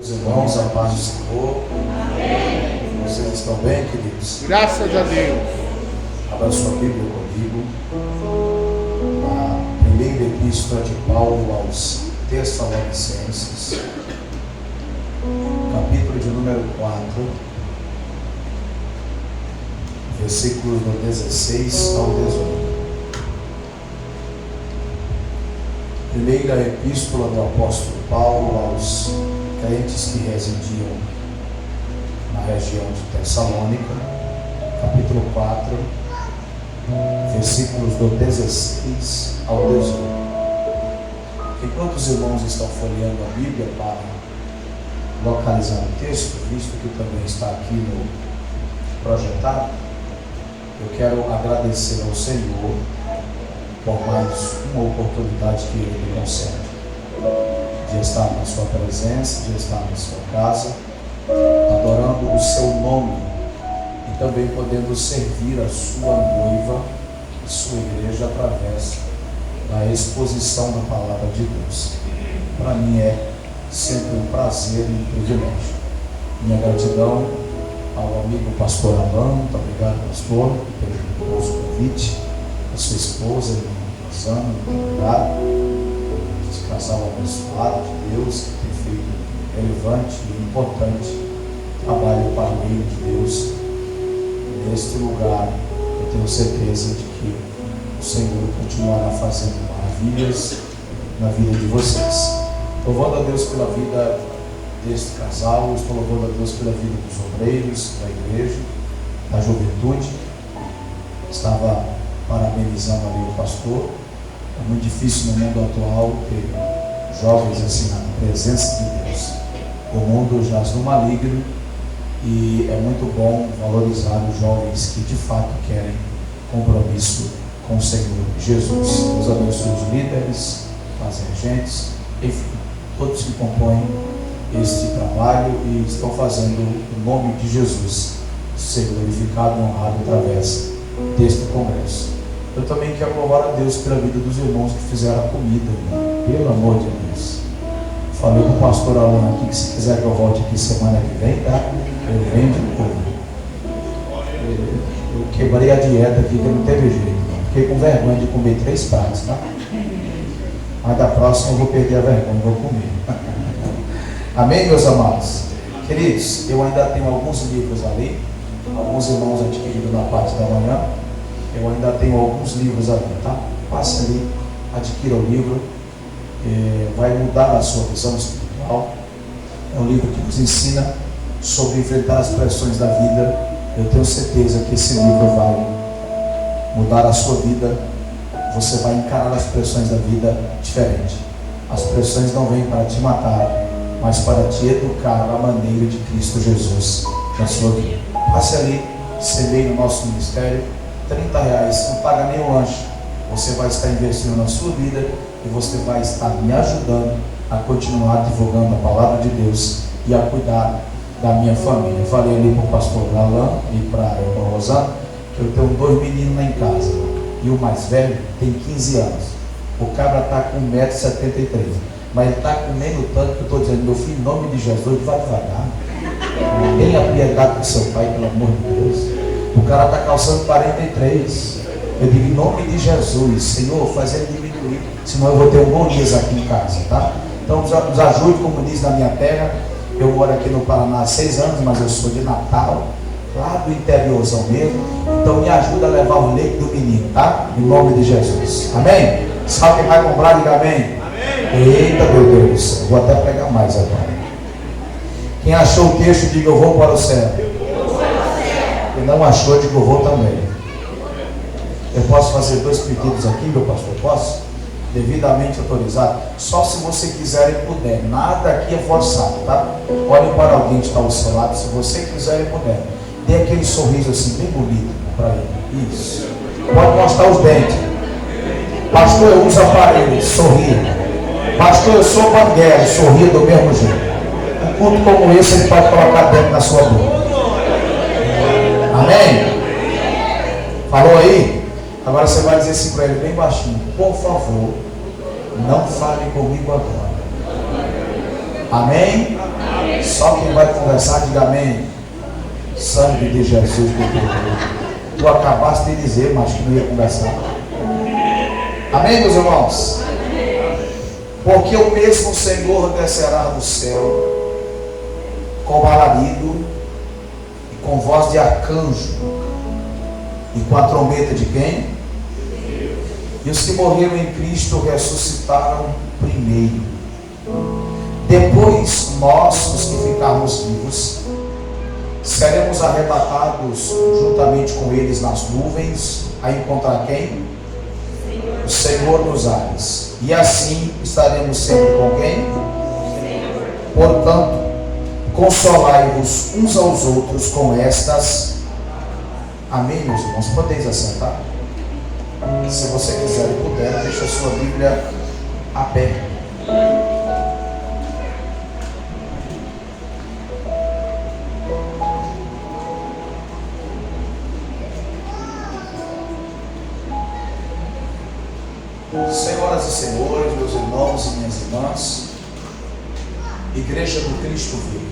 Meus irmãos, a paz do Senhor. Amém. Vocês estão bem, queridos? Graças a Deus. Abra sua Bíblia comigo. A primeira epístola de Paulo aos Tessalonicenses, capítulo de número 4, versículos do 16 ao 18. Primeira epístola do apóstolo Paulo aos crentes que residiam na região de Tessalônica, capítulo 4, versículos do 16 ao 18. Enquanto os irmãos estão folheando a Bíblia para localizar o texto, visto que também está aqui no projetado, eu quero agradecer ao Senhor por mais uma oportunidade que Ele me concede, de estar na sua presença, de estar na sua casa, adorando o seu nome e também podendo servir a sua noiva, a sua igreja, através da exposição da palavra de Deus. Para mim é sempre um prazer e um privilégio. Minha gratidão ao amigo pastor Alain. Muito obrigado, pastor, pelo nosso convite. A sua esposa, Rosana, muito obrigado. Esse casal abençoado de Deus, que tem feito relevante e importante trabalho para o reino de Deus neste lugar. Eu tenho certeza de que o Senhor continuará fazendo maravilhas na vida de vocês. Louvando a Deus pela vida deste casal, estou louvando a Deus pela vida dos obreiros, da igreja, da juventude. Estava parabenizando ali o pastor. É muito difícil no mundo atual ter jovens assim na presença de Deus. O mundo jaz no maligno e é muito bom valorizar os jovens que de fato querem compromisso com o Senhor Jesus. Deus abençoe os líderes, as regentes, enfim, todos que compõem este trabalho e estão fazendo o nome de Jesus ser glorificado e honrado através deste congresso. Eu também quero louvar a Deus pela vida dos irmãos que fizeram a comida, pelo amor de Deus. Falei com o pastor Alain aqui que se quiser que eu volte aqui semana que vem, tá? Eu venho de novo. Eu quebrei a dieta aqui que não teve jeito. Fiquei com vergonha de comer 3 pratos, tá? Mas da próxima eu vou perder a vergonha, vou comer. Amém, meus amados? Queridos, eu ainda tenho alguns livros ali, alguns irmãos adquiridos na parte da manhã. Eu ainda tenho alguns livros ali, tá? Passe ali, adquira o livro. Vai mudar a sua visão espiritual. É um livro que nos ensina sobre enfrentar as pressões da vida. Eu tenho certeza que esse livro vai mudar a sua vida. Você vai encarar as pressões da vida diferente. As pressões não vêm para te matar, mas para te educar à maneira de Cristo Jesus na sua vida. Passe ali, semeie no nosso ministério. R$30, não paga nem o lanche. Você vai estar investindo na sua vida e você vai estar me ajudando a continuar divulgando a palavra de Deus e a cuidar da minha família. Eu falei ali para o pastor Alain e para a irmã Rosana que eu tenho 2 meninos lá em casa e o mais velho tem 15 anos. O cabra está com 1,73 m, mas ele está comendo tanto que eu estou dizendo: meu filho, em nome de Jesus, vai devagar. Tenha piedade com seu pai, pelo amor de Deus. O cara está calçando 43. Eu digo: em nome de Jesus, Senhor, faz ele diminuir, senão eu vou ter um Golias aqui em casa, tá? Então nos ajude, como diz na minha terra. Eu moro aqui no Paraná há 6 anos, mas eu sou de Natal, lá do interiorzão mesmo. Então me ajuda a levar o leite do menino, tá? Em nome de Jesus, amém? Sabe quem vai comprar? Diga amém. Amém. Eita, meu Deus do céu, vou até pegar mais agora. Quem achou o texto, diga: eu vou para o céu. Quem não achou, diga: eu vou também. Eu posso fazer 2 pedidos aqui, meu pastor? Posso? Devidamente autorizado. Só se você quiser e puder. Nada aqui é forçado, tá? Olhe para alguém que está ao seu lado. Se você quiser e puder, dê aquele sorriso assim bem bonito para ele. Isso. Pode mostrar os dentes. Pastor, eu uso aparelho. Sorria. Pastor, eu sou banguelo. Sorria do mesmo jeito. Um culto como esse ele pode colocar dentro da sua boca. Amém? Falou aí? Agora você vai dizer assim para ele bem baixinho: por favor, não fale comigo agora. Amém? Amém. Só quem vai conversar, diga amém. Sangue de Jesus. Tu acabaste de dizer, mas que não ia conversar. Amém, meus irmãos? Porque o mesmo Senhor descerá do céu com alarido e com voz de arcanjo e com a trombeta de quem? E os que morreram em Cristo ressuscitaram primeiro. Depois nós, os que ficarmos vivos, seremos arrebatados juntamente com eles nas nuvens, a encontrar quem? O Senhor nos ares. E assim estaremos sempre com quem? Portanto, consolai-vos uns aos outros com estas. Amém, meus irmãos? Podeis assentar? Se você quiser e puder, deixa a sua Bíblia aberta. Senhoras e senhores, meus irmãos e minhas irmãs, Igreja do Cristo Vivo,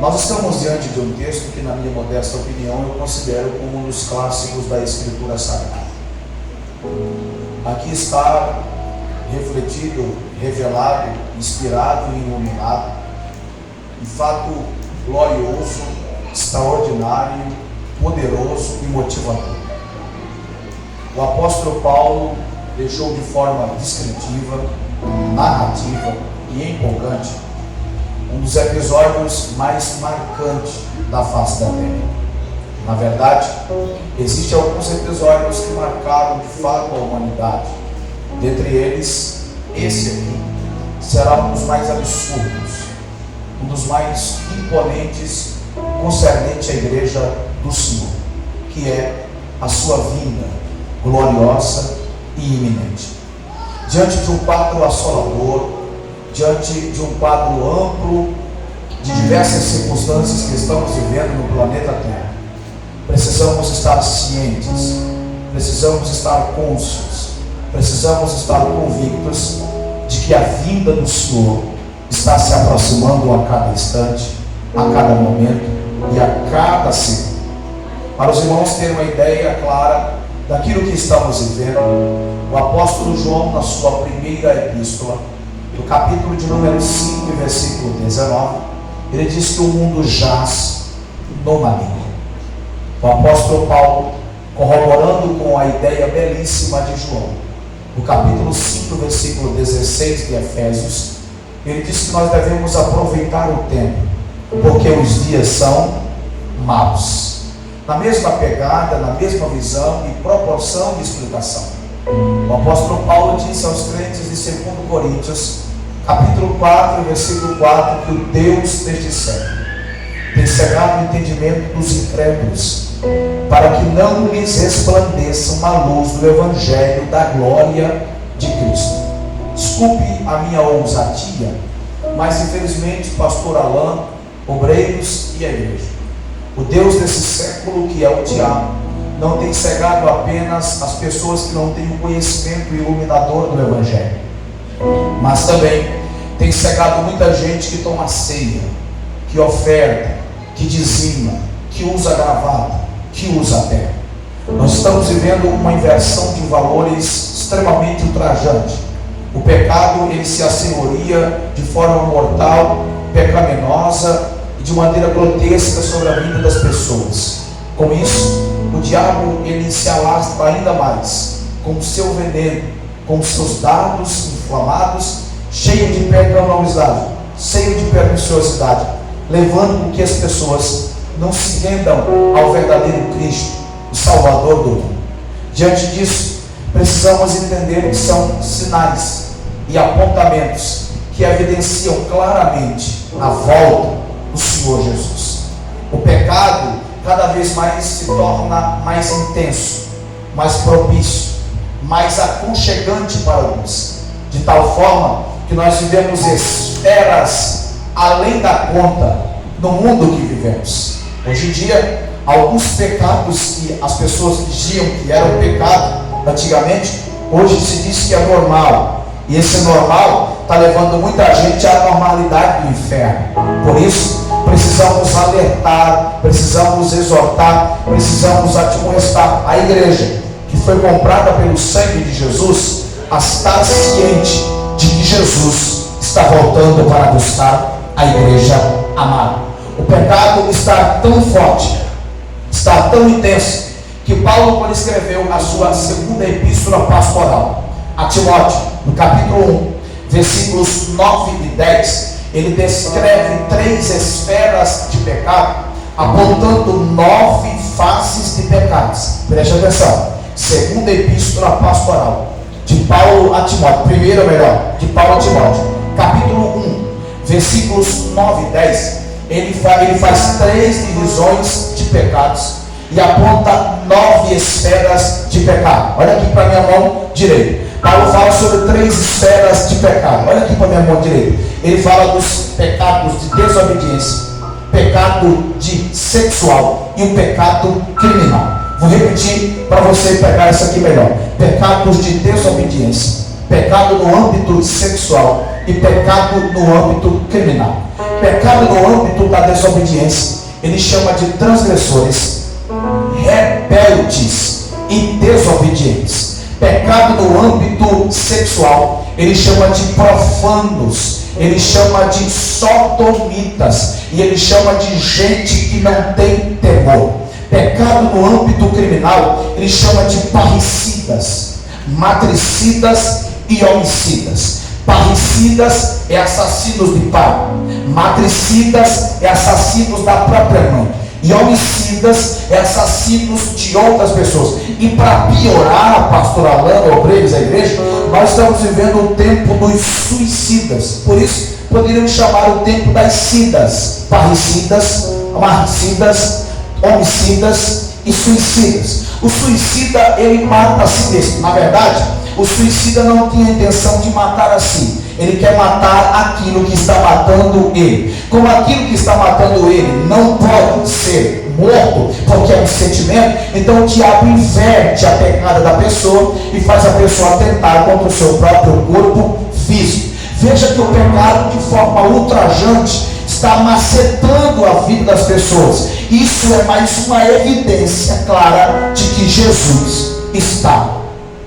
nós estamos diante de um texto que, na minha modesta opinião, eu considero como um dos clássicos da Escritura Sagrada. Aqui está refletido, revelado, inspirado e iluminado um fato glorioso, extraordinário, poderoso e motivador. O apóstolo Paulo deixou de forma descritiva, narrativa e empolgante um dos episódios mais marcantes da face da terra. Na verdade, existem alguns episódios que marcaram de fato a humanidade. Dentre eles, esse aqui será um dos mais absurdos, um dos mais imponentes concernente à igreja do Senhor, que é a sua vinda gloriosa e iminente. Diante de um quadro assolador, diante de um quadro amplo de diversas circunstâncias que estamos vivendo no planeta Terra, precisamos estar cientes, precisamos estar cônscios, precisamos estar convictos de que a vinda do Senhor está se aproximando a cada instante, a cada momento e a cada segundo. Para os irmãos terem uma ideia clara daquilo que estamos vivendo, o apóstolo João, na sua primeira epístola, no capítulo de número 5, versículo 19, ele diz que o mundo jaz no maligno. O apóstolo Paulo, corroborando com a ideia belíssima de João, no capítulo 5, versículo 16 de Efésios, ele diz que nós devemos aproveitar o tempo, porque os dias são maus. Na mesma pegada, na mesma visão e proporção de explicação, o apóstolo Paulo disse aos crentes de 2 Coríntios, capítulo 4, versículo 4, que o Deus deste século tem cegado o entendimento dos incrédulos, para que não lhes resplandeça uma luz do Evangelho da glória de Cristo. Desculpe a minha ousadia, mas infelizmente, pastor Alain, obreiros e a igreja, o Deus desse século, que é o diabo, não tem cegado apenas as pessoas que não têm o conhecimento iluminador do Evangelho, mas também tem cegado muita gente que toma ceia, que oferta, que dizima, que usa gravata, que usa terra. Nós estamos vivendo uma inversão de valores extremamente ultrajante. O pecado, ele se assenhoria de forma mortal, pecaminosa e de maneira grotesca sobre a vida das pessoas. Com isso, o diabo, ele se alastra ainda mais com o seu veneno, com os seus dardos inflamados, cheio de pecaminosidade, cheio de perniciosidade, levando com que as pessoas não se rendam ao verdadeiro Cristo, o Salvador do mundo. Diante disso, precisamos entender que são sinais e apontamentos que evidenciam claramente a volta do Senhor Jesus. O pecado cada vez mais se torna mais intenso, mais propício, mais aconchegante para alguns, de tal forma que nós vivemos esferas além da conta no mundo que vivemos. Hoje em dia, alguns pecados que as pessoas diziam que eram pecado antigamente, hoje se diz que é normal, e esse normal está levando muita gente à normalidade do inferno. Por isso, precisamos alertar, precisamos exortar, precisamos admoestar a igreja que foi comprada pelo sangue de Jesus a estar ciente de que Jesus está voltando para buscar a igreja amada. O pecado está tão forte, está tão intenso, que Paulo, quando escreveu a sua segunda epístola pastoral a Timóteo, no capítulo 1, versículos 9 e 10, ele descreve 3 esferas de pecado, apontando 9 faces de pecados. Preste atenção. Segunda epístola pastoral de Paulo a Timóteo, de Paulo a Timóteo, capítulo 1, versículos 9 e 10, ele faz 3 divisões de pecados e aponta 9 esferas de pecado. Olha aqui para minha mão direita. Paulo fala sobre 3 esferas de pecado. Olha aqui para minha mão direita. Ele fala dos pecados de desobediência, pecado de sexual e o pecado criminal. Vou repetir para você pegar isso aqui melhor. Pecados de desobediência, pecado no âmbito sexual e pecado no âmbito criminal. Pecado no âmbito da desobediência, ele chama de transgressores, rebeldes e desobedientes. Pecado no âmbito sexual, ele chama de profanos, ele chama de sodomitas, e ele chama de gente que não tem temor. Pecado no âmbito criminal, ele chama de parricidas, matricidas e homicidas. Parricidas é assassinos de pai, matricidas é assassinos da própria mãe, e homicidas é assassinos de outras pessoas. E para piorar, pastor Alano, obreiros da igreja, nós estamos vivendo o tempo dos suicidas. Por isso, poderíamos chamar o tempo das cidas: parricidas, marcidas, homicidas e suicidas. O suicida, ele mata a si mesmo. Na verdade, o suicida não tinha a intenção de matar a si. Ele quer matar aquilo que está matando ele. Como aquilo que está matando ele não pode ser morto, porque é um sentimento, então o diabo inverte a pegada da pessoa e faz a pessoa atentar contra o seu próprio corpo físico. Veja que o pecado, de forma ultrajante, está macetando a vida das pessoas. Isso é mais uma evidência clara de que Jesus está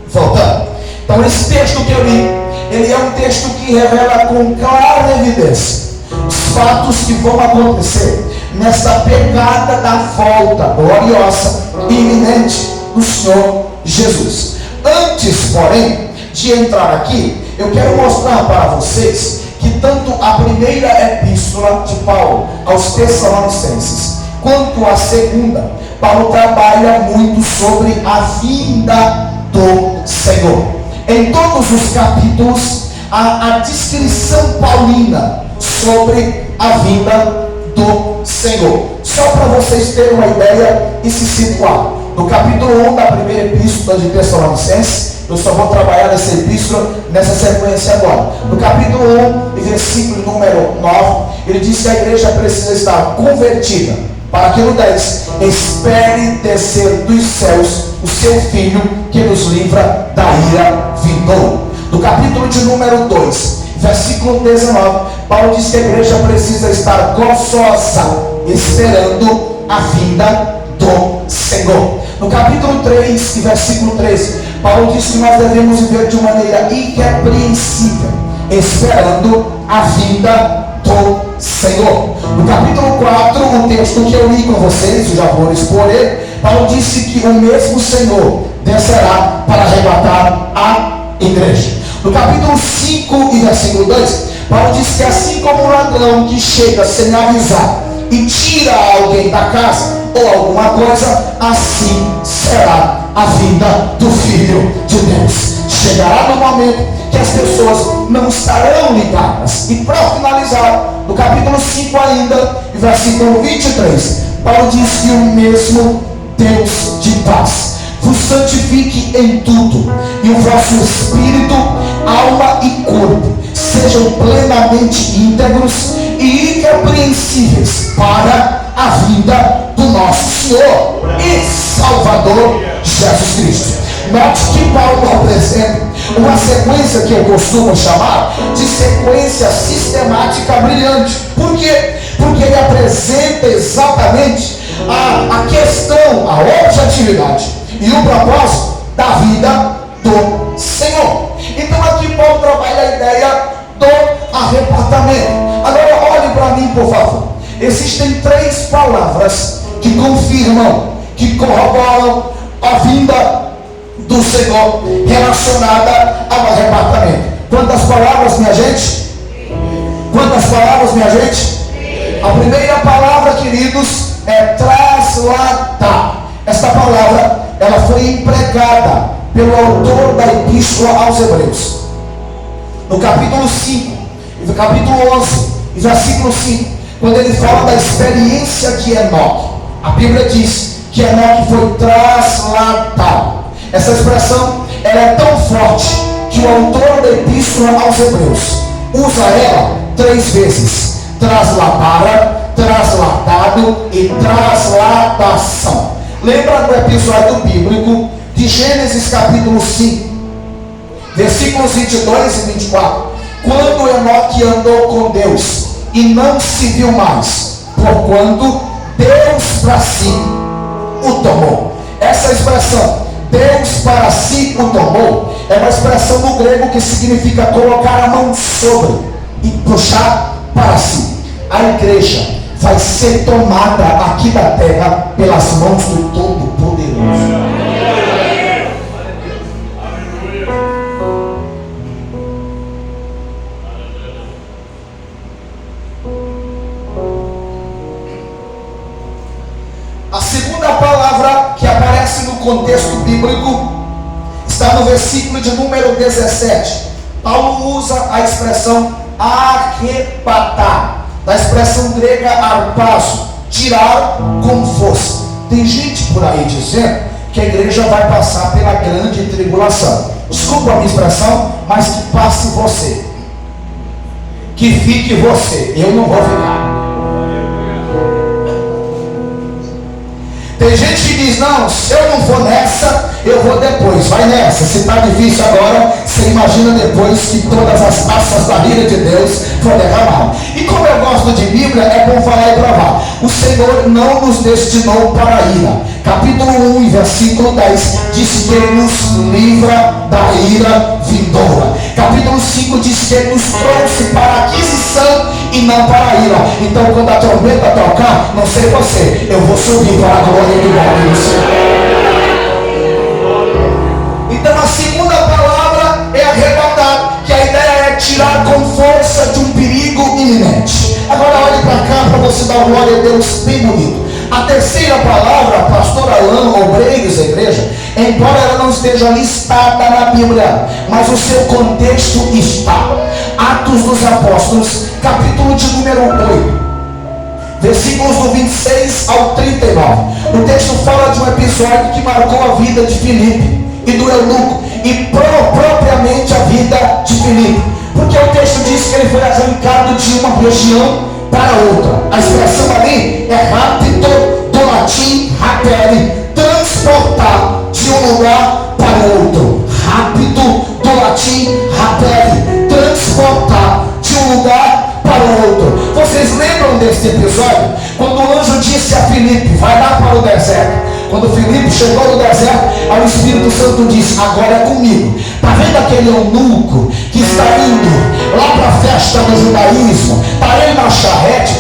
voltando. Então esse texto que eu li, ele é um texto que revela com clara evidência os fatos que vão acontecer nesta pegada da volta gloriosa e iminente do Senhor Jesus. Antes, porém, de entrar aqui, eu quero mostrar para vocês que tanto a primeira epístola de Paulo aos Tessalonicenses, quanto a segunda, Paulo trabalha muito sobre a vinda do Senhor. Em todos os capítulos, há a descrição paulina sobre a vinda do Senhor. Só para vocês terem uma ideia e se situar. No capítulo 1 da primeira epístola de Tessalonicenses, eu só vou trabalhar nessa epístola, nessa sequência agora. No capítulo 1, e versículo número 9, ele diz que a igreja precisa estar convertida. Para aquilo 10, espere descer dos céus o seu Filho, que nos livra da ira vindoura. No capítulo de número 2, versículo 19, Paulo diz que a igreja precisa estar gozosa, esperando a vinda do Senhor. No capítulo 3, versículo 13, Paulo diz que nós devemos viver de maneira irrepreensível, esperando a vinda do Senhor. No capítulo 4, o texto que eu li com vocês, eu já vou expor ele, Paulo disse que o mesmo Senhor descerá para arrebatar a igreja. No capítulo 5 e versículo 2, Paulo diz que assim como um ladrão que chega sem avisar e tira alguém da casa ou alguma coisa, assim será a vinda do Filho de Deus. Chegará no momento que as pessoas não estarão ligadas. E para finalizar, no capítulo 5 ainda, versículo 23, Paulo diz que o mesmo Deus de paz vos santifique em tudo, e o vosso espírito, alma e corpo sejam plenamente íntegros e irrepreensíveis para a vinda do nosso Senhor e Salvador Jesus Cristo. Note que Paulo apresenta Uma sequência que eu costumo chamar de sequência sistemática brilhante. Por quê? Porque ele apresenta exatamente a questão, a objetividade e o propósito da vida do Senhor. Então aqui Paulo trabalha a ideia do arrebatamento. Agora olhe para mim, por favor. Existem 3 palavras que confirmam, que corroboram a vinda do Senhor relacionada ao arrebatamento. Quantas palavras, minha gente? Quantas palavras, minha gente? A primeira palavra, queridos, é trasladar. Esta palavra, ela foi empregada pelo autor da Epístola aos Hebreus, no capítulo 5, no capítulo 11, e versículo 5, quando ele fala da experiência de Enoque. A Bíblia diz que Enoque foi trasladado. Essa expressão, ela é tão forte que o autor da Epístola aos Hebreus usa ela 3 vezes: trasladara, trasladado e trasladação. Lembra do episódio bíblico de Gênesis capítulo 5, versículos 22 e 24, quando Enoque andou com Deus e não se viu mais, porquanto Deus para si o tomou. Essa expressão, Deus para si o tomou, é uma expressão no grego que significa colocar a mão sobre e puxar para si. A igreja vai ser tomada aqui da terra pelas mãos do Todo-Poderoso. A segunda palavra que aparece no contexto bíblico está no versículo de número 17. Paulo usa a expressão arrebatar, da expressão grega arpazo, tirar com força. Tem gente por aí dizendo que a igreja vai passar pela grande tribulação. Desculpa a minha expressão, mas que passe você, que fique você, eu não vou ficar. Tem gente que diz: não, se eu não for nessa, eu vou depois. Vai nessa, se está difícil agora, você imagina depois que todas as taças da ira de Deus vão derramar. E como eu gosto de Bíblia, é bom falar e provar. O Senhor não nos destinou para a ira. Capítulo 1, versículo 10, diz que Ele nos livra da ira vindoura. Capítulo 5 diz que Ele nos trouxe para a aquisição e não para a ira. Então quando a trombeta tocar, não sei você, eu vou subir para a glória do nome do Senhor. Então a segunda palavra é arrebatar, que a ideia é tirar com força de um perigo iminente. Agora olhe para cá para você dar glória a Deus bem bonito. A terceira palavra, pastor Alain, obreiros da igreja, embora ela não esteja listada na Bíblia, mas o seu contexto está. Atos dos Apóstolos, capítulo de número 8, versículos do 26 ao 39. O texto fala de um episódio que marcou a vida de Filipe e do eunuco, e propriamente a vida de Filipe, porque o texto diz que ele foi arrancado de uma região para outra. A expressão ali é rápido, do latim rapere, transportar de um lugar para o outro. Rápido, do latim rapere, transportar de um lugar para o outro. Vocês lembram desse episódio? Quando o anjo disse a Filipe: vai lá para o deserto. Quando Filipe chegou no deserto, o Espírito Santo disse: agora é comigo. Está vendo aquele eunuco que está indo lá para a festa do judaísmo? Está ele na charrete?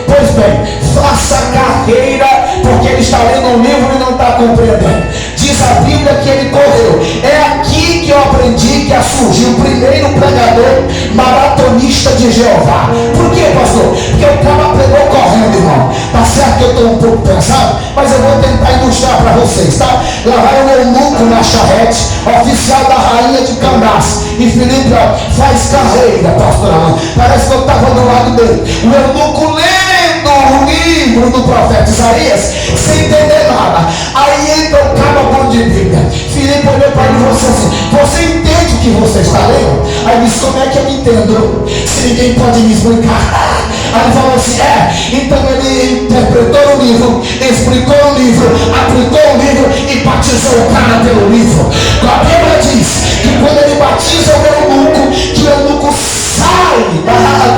Pois bem, faça carreira, porque ele está lendo um livro e não está compreendendo. Diz a Bíblia que ele correu. É aqui que eu aprendi que surgiu o primeiro pregador maratonista de Jeová. Por quê, pastor? Porque o cara pregou correndo, irmão. Tá certo que eu estou um pouco pensado, mas eu vou tentar ilustrar para vocês, tá? Lá vai o eunuco na charrete, oficial da rainha de Candace, e Filipe faz carreira, pastor Alain. Parece que eu estava do lado dele. O eunuco lendo o livro do profeta Isaías, sem entender nada. Aí entra o cabo de Bíblia. Filipe olhou para ele e falou assim: você entende o que você está lendo? Aí ele disse: como é que eu entendo? Se ninguém pode me explicar. Aí ele falou assim: então ele interpretou o livro, explicou o livro, aplicou o livro e batizou o cara pelo livro. A Bíblia diz que quando ele batizou convidado.